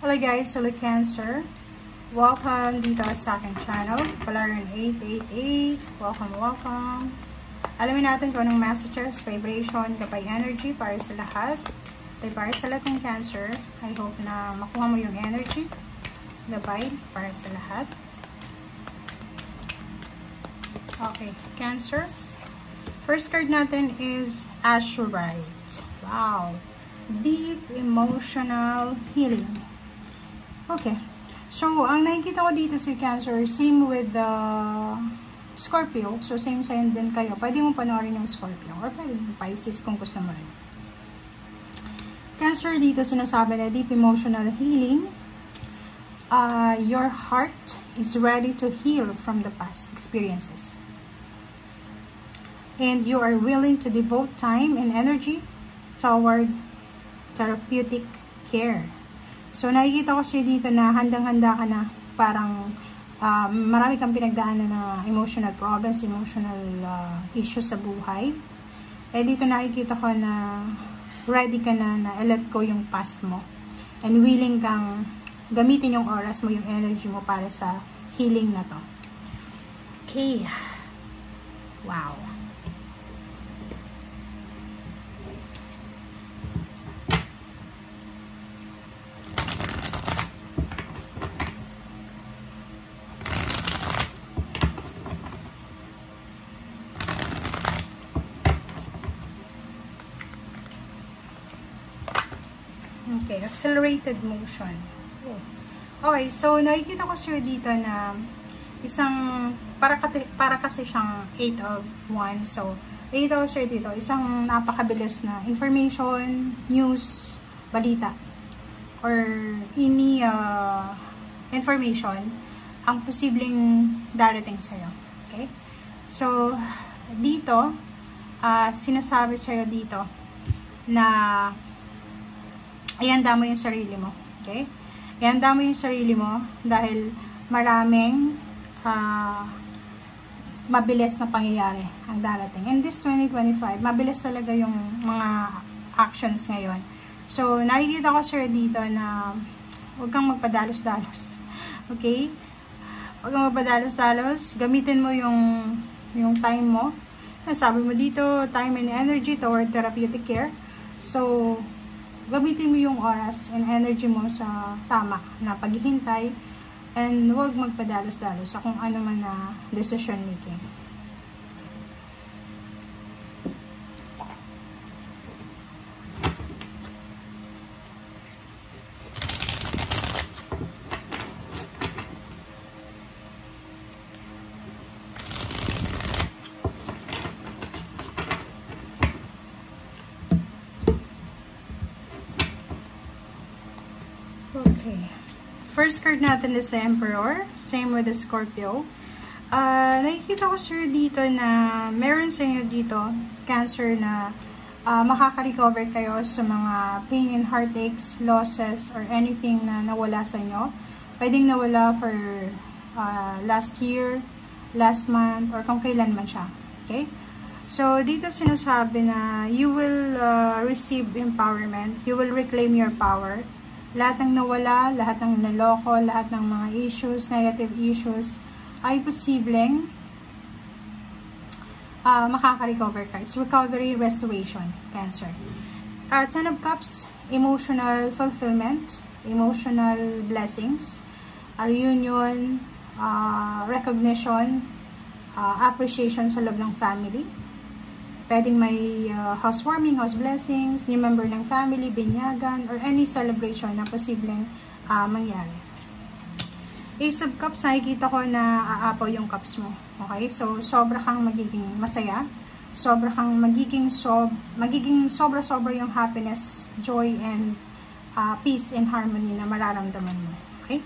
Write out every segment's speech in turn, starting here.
Hello guys, hello Cancer. Welcome dito sa aking channel, Palaran 888. Welcome. Alamin natin kung anong messages, vibration, gabay energy para sa lahat. Para sa lahat ng Cancer, I hope na makuha mo yung energy, gabay para sa lahat. Okay, Cancer. First card natin is Azurite. Wow. Deep emotional healing. Okay. So, ang nakikita ko dito si Cancer, same with the Scorpio. So, same sign din kayo. Pwede mo panoorin yung Scorpio. Or pwede yung Pisces kung gusto mo rin. Cancer dito sinasabi na deep emotional healing. Your heart is ready to heal from the past experiences. And you are willing to devote time and energy toward therapeutic care. So, nakikita ko siya dito na handang-handa ka na, parang marami kang pinagdaanan na emotional problems, emotional issues sa buhay. Eh, dito nakikita ko na ready ka na let go yung past mo. And willing kang gamitin yung oras mo, yung energy mo para sa healing na to. Okay. Wow. Okay, accelerated motion. Okay, so nakikita ko sir dito na isang, para kasi siyang 8 of Wands. So, nakikita ko sir dito, isang napakabilis na information, news, balita, or any information ang posibleng darating sa'yo. Okay? So, dito, sinasabi sa'yo dito na ihanda mo yung sarili mo. Okay? Ihanda mo yung sarili mo dahil maraming mabilis na pangyayari ang darating. In this 2025, mabilis talaga yung mga actions ngayon. So, nakikita ko sir dito na huwag kang magpadalos-dalos. Okay? Huwag kang magpadalos-dalos. Gamitin mo yung time mo. Sabi mo dito, time and energy toward therapeutic care. So, gamitin mo yung oras and energy mo sa tama na paghihintay and huwag magpadalos-dalos sa kung ano man na decision making. Okay. First card natin is the Emperor. Same with the Scorpio. Nakikita ko sir dito na meron sa inyo dito, Cancer, na makaka-recover kayo sa mga pain and heartaches, losses, or anything na nawala sa inyo. Pwedeng nawala for last year, last month, or kung kailan man siya. Okay? So, dito sinasabi na you will receive empowerment. You will reclaim your power. Lahat ng nawala, lahat ng naloko, lahat ng mga issues, negative issues, ay posibleng makaka-recover ka. It's recovery, restoration, Cancer. Ten of Cups, emotional fulfillment, emotional blessings, a reunion, recognition, appreciation sa loob ng family. Pwedeng may housewarming, house blessings, new member ng family, binyagan, or any celebration na posibleng mangyari. Ace of Cups, nakikita ko na aapaw yung cups mo. Okay? So, sobra kang magiging masaya. Sobra kang magiging sobra-sobra yung happiness, joy, and peace and harmony na mararamdaman mo. Okay?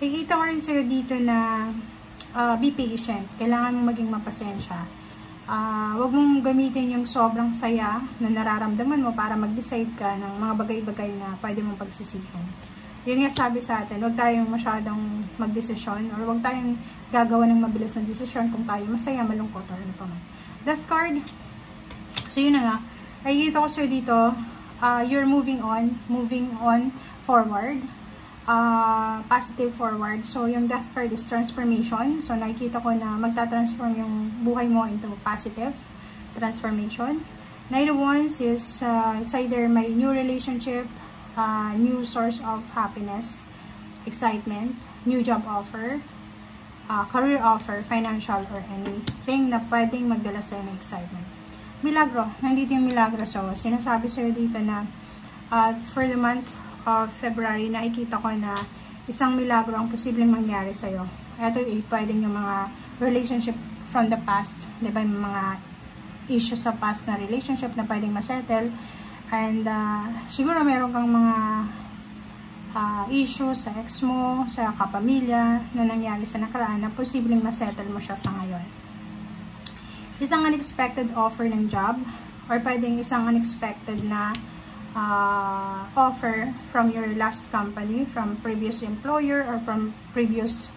Nakikita ko rin sa'yo dito na be patient. Kailangan mong maging mapasensya. Huwag mong gamitin yung sobrang saya na nararamdaman mo para mag-decide ka ng mga bagay-bagay na pwede mong pagsisihan. Yun nga sabi sa atin, huwag tayong masyadong magdesisyon or huwag tayong gagawa ng mabilis na desisyon kung tayo masaya, malungkot, or ano pa man. Death card. So yun na nga. Nakikita ko sa'yo dito, you're moving on forward. positive forward. So, yung death card is transformation. So, nakikita ko na magta-transform yung buhay mo into positive transformation. Knight of Wands is it's either my new relationship, new source of happiness, excitement, new job offer, career offer, financial, or anything na pwedeng magdala sa'yo ng excitement. Milagro. Nandito yung milagro. So, sinasabi sa'yo dito na for the month of February, nakikita ko na isang milagro ang posibleng mangyari sa'yo. Ito pwedeng yung mga relationship from the past. Diba? Yung mga issues sa past na relationship na pwedeng masettle. And siguro meron kang mga issues sa ex mo, sa kapamilya na nangyari sa nakaraan na posibleng masettle mo siya sa ngayon. Isang unexpected offer ng job or pwedeng isang unexpected na offer from your last company, from previous employer or from previous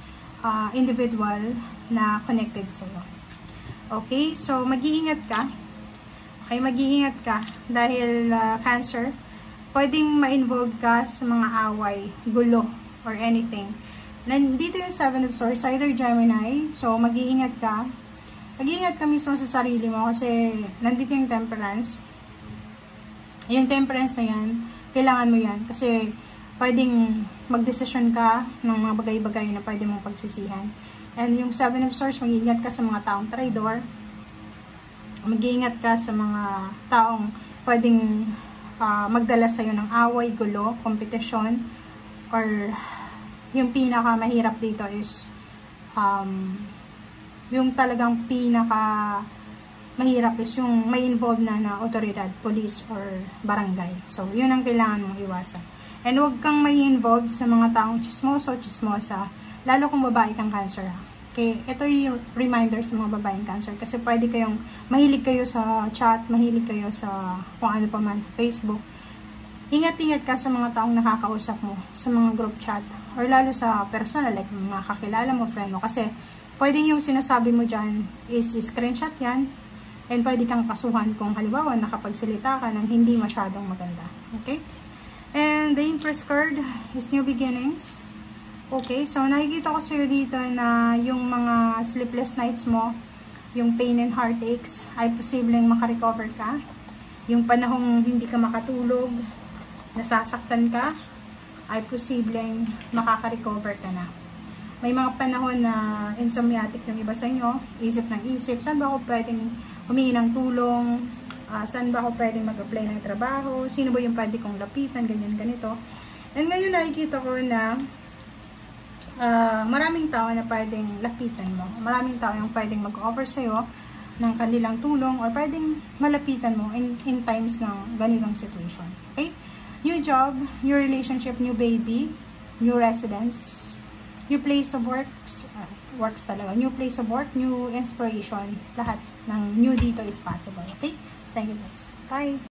individual na connected sa'yo. Okay, so mag-iingat ka. Okay, mag-iingat ka dahil Cancer, pwedeng ma-involve ka sa mga away, gulo, or anything. Nandito yung 7 of Swords, either Gemini, so mag-iingat ka. Mag-iingat ka mismo sa sarili mo kasi nandito yung Temperance. Yung temperance na yan, kailangan mo yan. Kasi, pwedeng magdesisyon ka ng mga bagay-bagay na pwede mong pagsisihan. And yung 7 of Swords, mag-iingat ka sa mga taong traidor. Mag-iingat ka sa mga taong pwedeng magdala sa'yo ng away, gulo, competition. Or, yung pinaka-mahirap dito is, yung talagang mahirap is yung may involved na otoridad, police, or barangay. So, yun ang kailangan mong iwasan. And huwag kang may involved sa mga taong chismoso, chismosa, lalo kung babae kang Cancer. Okay, ito yung reminder sa mga babaeng Cancer kasi pwede kayong, mahilig kayo sa chat, mahilig kayo sa kung ano pa man sa Facebook. Ingat-ingat ka sa mga taong nakakausap mo, sa mga group chat, or lalo sa personal, like mga kakilala mo, friend mo, kasi pwedeng yung sinasabi mo dyan is screenshot yan. And pwede kang kasuhan kung halimbawa nakapagsalita ka ng hindi masyadong maganda. Okay? And the Empress card is new beginnings. Okay, so nakikita ko sa'yo dito na yung mga sleepless nights mo, yung pain and heartaches, ay posibleng makarecover ka. Yung panahong hindi ka makatulog, nasasaktan ka, ay posibleng makaka-recover ka na. May mga panahon na insomniatic yung iba sa inyo, isip ng isip, saan ba ako pwedeng humingi ng tulong, saan ba ako pwedeng mag-apply ng trabaho, sino ba yung pwede kong lapitan, ganyan, ganito. And ngayon nakikita ko na maraming tao na pwedeng lapitan mo. Maraming tao yung pwedeng mag-offer sa'yo ng kanilang tulong or pwedeng malapitan mo in times ng ganitong situation. Okay? New job, new relationship, new baby, new residence, new place of works talaga. New place of work, new inspiration. Lahat ng new dito is possible. Okay? Thank you guys. Bye!